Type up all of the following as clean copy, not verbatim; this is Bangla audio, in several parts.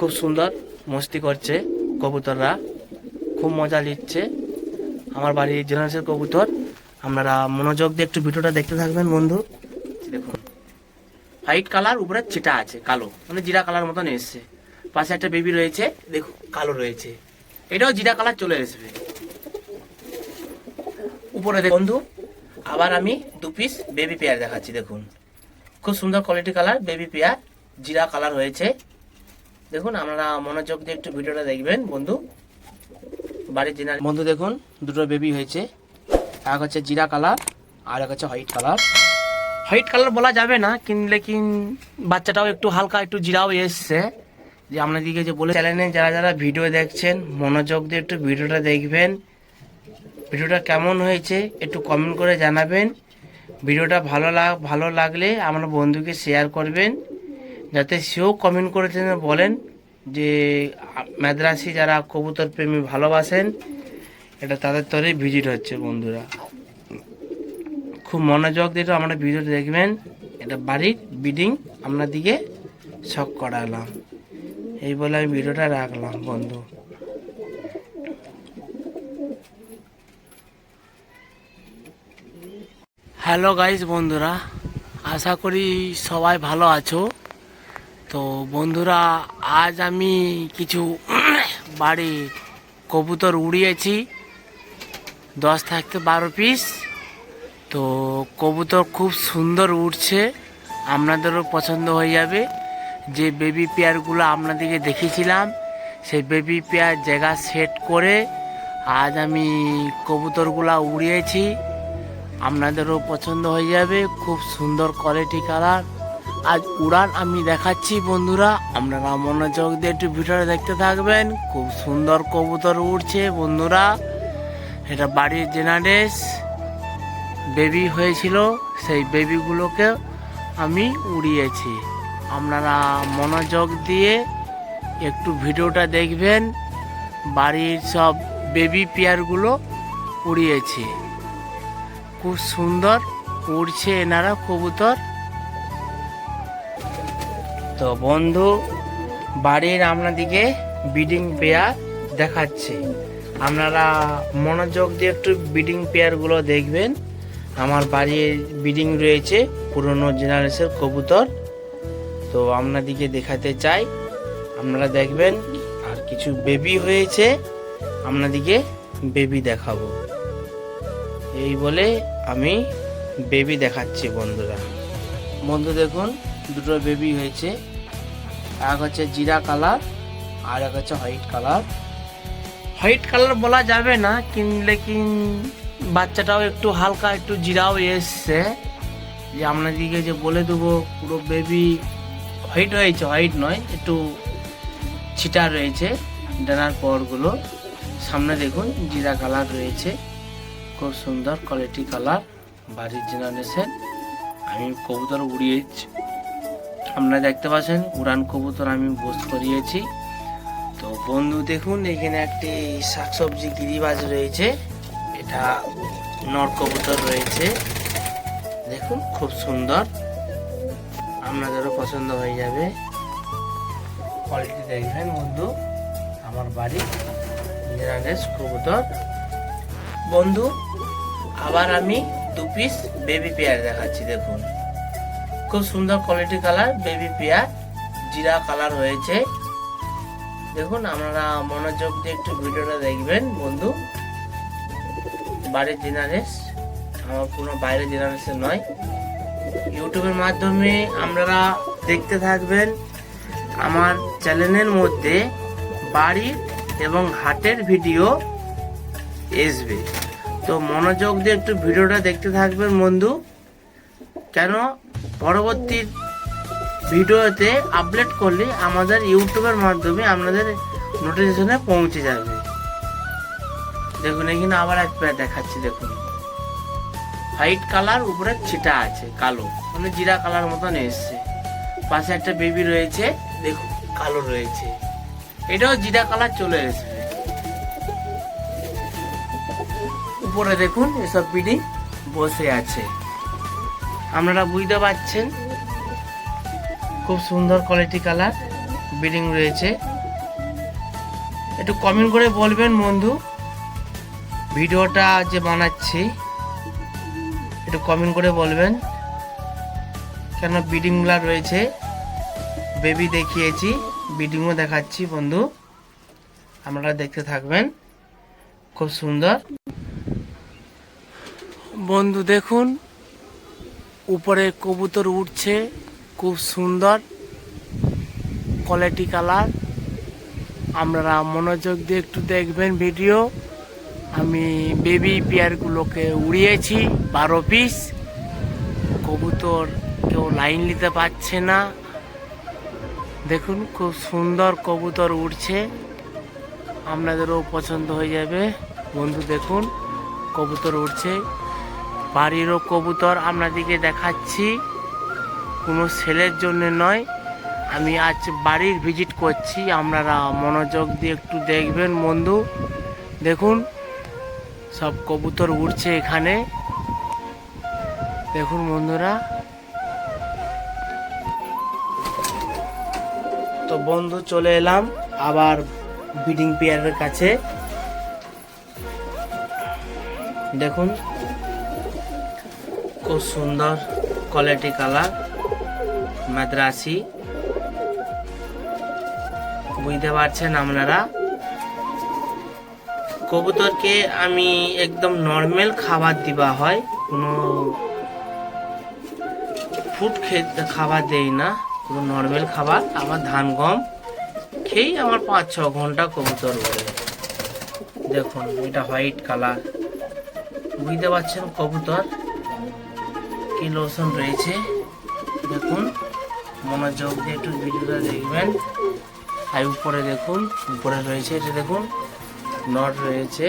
খুব সুন্দর মস্তি করছে কবুতররা, খুব মজা নিচ্ছে। আমার বাড়ির জেনারেশন কবুতর, আপনারা মনোযোগ দিয়ে একটু ভিডিওটা দেখতে থাকবেন বন্ধু। দেখুন হোয়াইট কালার, উপরে চিটা আছে কালো, মানে জিরা কালার মতন এসছে। পাশে একটা বেবি রয়েছে, দেখুন কালো রয়েছে, এটাও জিরা কালার চলে আসবে উপরে। বন্ধু আবার আমি 2 পিস বেবি পেয়ার দেখাচ্ছি। দেখুন খুব সুন্দর কোয়ালিটি কালার বেবি পেয়ার, জিরা কালার হয়েছে। দেখুন আপনারা মনোযোগ দিয়ে একটু ভিডিওটা দেখবেন বন্ধু। বাড়ির জেনার বন্ধু দেখুন দুটো বেবি হয়েছে, এক হচ্ছে জিরা কালার আর এক হচ্ছে হোয়াইট কালার। হোয়াইট কালার বলা যাবে না, লেকিন বাচ্চাটাও একটু হালকা একটু জিরাও এসছে। যে আপনাদেরকে যে বলে চ্যানেলে যারা যারা ভিডিও দেখছেন মনোযোগ দিয়ে একটু ভিডিওটা দেখবেন। ভিডিওটা কেমন হয়েছে একটু কমেন্ট করে জানাবেন। ভিডিওটা ভালো লাগলে আমার বন্ধুকে শেয়ার করবেন, যাতে সেও কমেন্ট করে বলেন যে মাদ্রাসি যারা কবুতর প্রেমী ভালোবাসেন, এটা তাদের তরে ভিজিট হচ্ছে। বন্ধুরা খুব মনোযোগ দিয়ে আমরা ভিডিওটা দেখবেন। এটা বাড়ির বিডিং আপনাদিকে শখ করালাম, এই বলে আমি ভিডিওটা রাখলাম বন্ধু। হ্যালো গাইস বন্ধুরা, আশা করি সবাই ভালো আছো। তো বন্ধুরা আজ আমি কিছু বাড়ির কবুতর উড়িয়েছি, 10 থেকে 12 পিস। তো কবুতর খুব সুন্দর উড়ছে, আপনাদেরও পছন্দ হয়ে যাবে। যে বেবি পেয়ারগুলো আপনাদেরকে দেখিয়েছিলাম, সেই বেবি পেয়ার জায়গা সেট করে আজ আমি কবুতরগুলা উড়িয়েছি, আপনাদেরও পছন্দ হয়ে যাবে। খুব সুন্দর কোয়ালিটি কালার আজ উড়ান আমি দেখাচ্ছি বন্ধুরা, আপনারা মনোযোগ দিয়ে একটু ভিডিওটা দেখতে থাকবেন। খুব সুন্দর কবুতর উড়ছে বন্ধুরা। এটা বাড়ির জেনারেস বেবি হয়েছিল, সেই বেবিগুলোকে আমি উড়িয়েছি। আপনারা মনোযোগ দিয়ে একটু ভিডিওটা দেখবেন। বাড়ির সব বেবি পেয়ারগুলো উড়িয়েছি, খুব সুন্দর উড়ছে এনারা কবুতর। তো বন্ধু বাড়ির আপনাদিকে ব্রিডিং পেয়ার দেখাচ্ছি, আপনারা মনোযোগ দিয়ে একটু ব্রিডিং পেয়ারগুলো দেখবেন। আমার বাড়ির ব্রিডিং রয়েছে পুরনো জেনারেশন কবুতর, তো আপনাদিকে দেখাতে চাই, আপনারা দেখবেন। আর কিছু বেবি হয়েছে, আপনাদিকে বেবি দেখাবো, এই বলে আমি বেবি দেখাচ্ছি বন্ধুরা। বন্ধু দেখুন দুটো বেবি হয়েছে, এক হচ্ছে জিরা কালার আর এক হচ্ছে হোয়াইট কালার। হোয়াইট কালার বলা যাবে না, লেকিন বাচ্চাটাও একটু হালকা একটু জিরাও এসছে। যে আপনাদেরকে যে বলে দেবো পুরো বেবি হোয়াইট হয়েছে, হোয়াইট নয় একটু ছিটা রয়েছে ডানার পরগুলো। সামনে দেখুন জিরা কালার রয়েছে, খুব সুন্দর কোয়ালিটি কালার বাড়ির জেনারেশন। আমি কবুতর উড়িয়েছি, আপনারা দেখতে পাচ্ছেন উড়ান কবুতর আমি বোস করিয়েছি। তো বন্ধু দেখুন এখানে একটি শাকসবজি গিরিবাজ রয়েছে, এটা নর কবুতর রয়েছে। দেখুন খুব সুন্দর, আপনাদেরও পছন্দ হয়ে যাবে। কোয়ালিটি দেখবেন বন্ধু, আমার বাড়ি জেনারেস কবুতর। বন্ধু আবার আমি 2 পিস বেবি পেয়ার দেখাচ্ছি। দেখুন খুব সুন্দর কোয়ালিটি কালার বেবি পেয়ার, জিরা কালার হয়েছে। দেখুন আপনারা মনোযোগ দিয়ে একটু ভিডিওটা দেখবেন বন্ধু। বাড়ির জেনারেস, আমার কোনো বাইরের জেনারেশন নয়। ইউটিউবের মাধ্যমে আপনারা দেখতে থাকবেন। আমার চ্যানেলের মধ্যে বাড়ির এবং হাটের ভিডিও আসবে, তো মনোযোগ দিয়ে একটু ভিডিওটা দেখতে থাকবেন বন্ধু। কেন পরবর্তী ভিডিওতে আপলোড করলে আমাদের ইউটিউবের মাধ্যমে আপনাদের নোটিফিকেশনে পৌঁছে যাবে। দেখুন এখানে আবার এক পেয়ার দেখাচ্ছি। দেখুন হোয়াইট কালার, উপরে ছিটা আছে কালো, মানে জিরা কালার মতন এসছে। পাশে একটা বেবি রয়েছে, দেখুন কালো রয়েছে, এটাও জিরা কালার চলে আসবে। উপরে দেখুন এসব বিডি বসে আছে, আপনারা বুঝতে পারছেন। খুব সুন্দর কোয়ালিটি কালার ব্রিডিং রয়েছে। একটু কমেন্ট করে বলবেন বন্ধু, ভিডিওটা যে বানাচ্ছি একটু কমেন্ট করে বলবেন, কেন ব্রিডিংগুলো রয়েছে। বেবি দেখিয়েছি, ব্রিডিংও দেখাচ্ছি বন্ধু, আপনারা দেখতে থাকবেন। খুব সুন্দর বন্ধু, দেখুন উপরে কবুতর উঠছে, খুব সুন্দর কোয়ালিটি কালার। আপনারা মনোযোগ দিয়ে একটু দেখবেন ভিডিও। আমি বেবি পেয়ারগুলোকে উড়িয়েছি 12 পিস। কবুতর কেউ লাইন নিতে পারছে না। দেখুন খুব সুন্দর কবুতর উড়ছে, আপনাদেরও পছন্দ হয়ে যাবে বন্ধু। দেখুন কবুতর উড়ছে, বাড়িরও কবুতর আপনাদেরকে দেখাচ্ছি, কোনো সেলের জন্য নয়। আমি আজ বাড়ির ভিজিট করছি, আপনারা মনোযোগ দিয়ে একটু দেখবেন বন্ধু। দেখুন সব কবুতর উড়ছে এখানে, দেখুন বন্ধুরা। তো বন্ধু চলে এলাম আবার ব্রিডিং পেয়ারের কাছে। দেখুন খুব সুন্দর কোয়ালিটি কালার মাদ্রাসি, বুঝতে পারছেন আপনারা। কবুতরকে আমি একদম নর্মাল খাবার দিবা হয়, কোনো ফুড খাবার দেই না, কোনো নর্মাল খাবার। আমার ধান গম খেয়েই আমার 5-6 ঘন্টা কবুতর ওড়ে। দেখুন এটা হোয়াইট কালার, বুঝতে পারছেন কবুতর কি লোশন রয়েছে। দেখুন মনোযোগ দিয়ে একটু ভিডিওটা দেখবেন। আর উপরে দেখুন, উপরে রয়েছে, এটা দেখুন নট রয়েছে,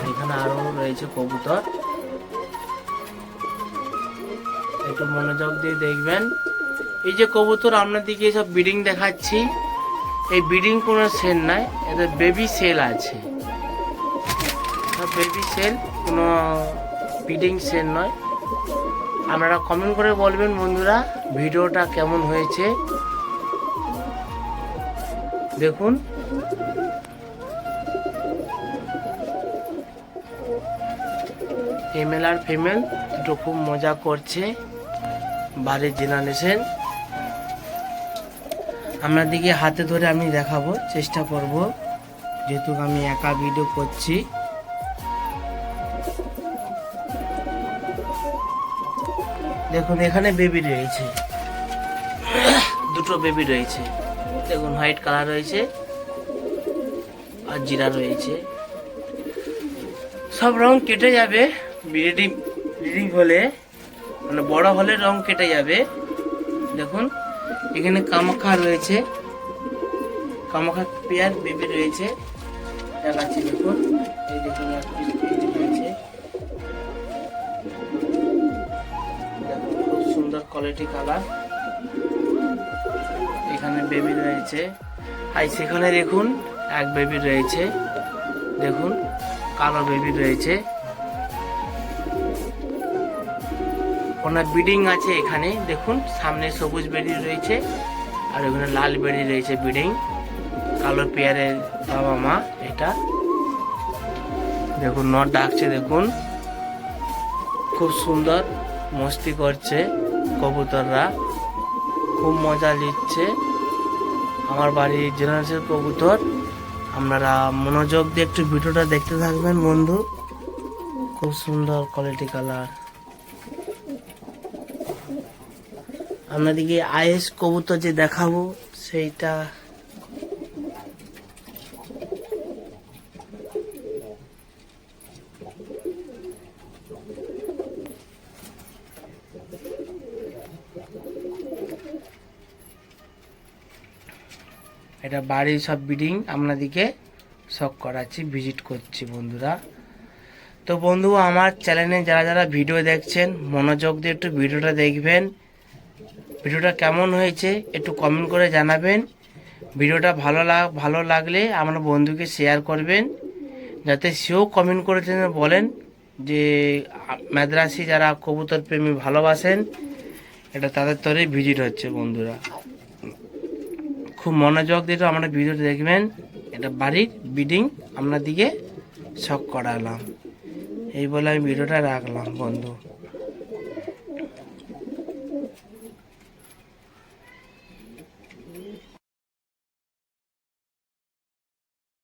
এখানে আরো রয়েছে কবুতর। একটু মনোযোগ দিয়ে দেখবেন। এই যে কবুতর আপনাদেরকে সব ব্রিডিং দেখাচ্ছি, এই ব্রিডিং কোনো সেল নাই, এদের বেবি সেল আছে, সব বেবি সেল, কোনো ব্রিডিং সেল নয়। আপনারা কমেন্ট করে বলবেন বন্ধুরা ভিডিওটা কেমন হয়েছে। দেখুন ফিমেল আর ফিমেল দুটো খুব মজা করছে, বাড়ির জেনারেশন। আপনাদেরকে হাতে ধরে আমি দেখাবো, চেষ্টা করব, যেহেতু আমি একা ভিডিও করছি। দেখুন এখানে বেবি রয়েছে, দুটো বেবি রয়েছে। দেখুন হোয়াইট কালার রয়েছে আর জিরা রয়েছে। সব রং কেটে যাবে ব্রিডিং হলে, মানে বড় হলে রং কেটে যাবে। দেখুন এখানে কামাখা রয়েছে, কামাখা পেয়ার বেবি রয়েছে, দেখাচ্ছি। দেখুন এই দেখুন রয়েছে, দেখুন খুব সুন্দর কোয়ালিটি কালার। এখানে বেবি রয়েছে, আর সেখানে দেখুন এক বেবি রয়েছে, দেখুন কালো বেবি রয়েছে। ওনার ব্রিডিং আছে এখানে, দেখুন সামনে সবুজ বেরি রয়েছে আর ওখানে লাল বেরি রয়েছে ব্রিডিং। কালো পেয়ারের বাবা মা এটা। দেখুন নট ডাকছে, দেখুন খুব সুন্দর মস্তি করছে কবুতররা, খুব মজা নিচ্ছে। আমার বাড়ির জেনারেশন কবুতর, আপনারা মনোযোগ দিয়ে একটু ভিডিওটা দেখতে থাকবেন বন্ধু। খুব সুন্দর কোয়ালিটি কালার। আপনাদেরকে আইএস কবুতর যে দেখাবো সেইটা, এটা বাড়ির সব ব্রিডিং আপনাদেরকে সব করাচ্ছি, ভিজিট করছি বন্ধুরা। তো বন্ধু আমার চ্যানেলে যারা যারা ভিডিও দেখছেন মনোযোগ দিয়ে একটু ভিডিওটা দেখবেন। ভিডিওটা কেমন হয়েছে একটু কমেন্ট করে জানাবেন। ভিডিওটা ভালো লাগলে আমার বন্ধুকে শেয়ার করবেন, যাতে সেও কমেন্ট করে বলেন যে মাদ্রাসি যারা কবুতর প্রেমী ভালোবাসেন, এটা তাদের তরেই ভিজিট হচ্ছে বন্ধুরা। খুব মনোযোগ দিয়ে আমরা ভিডিওটা দেখবেন। এটা বাড়ির বিডিং আপনাদিকে শখ করালাম, এই বলে আমি ভিডিওটা রাখলাম বন্ধু।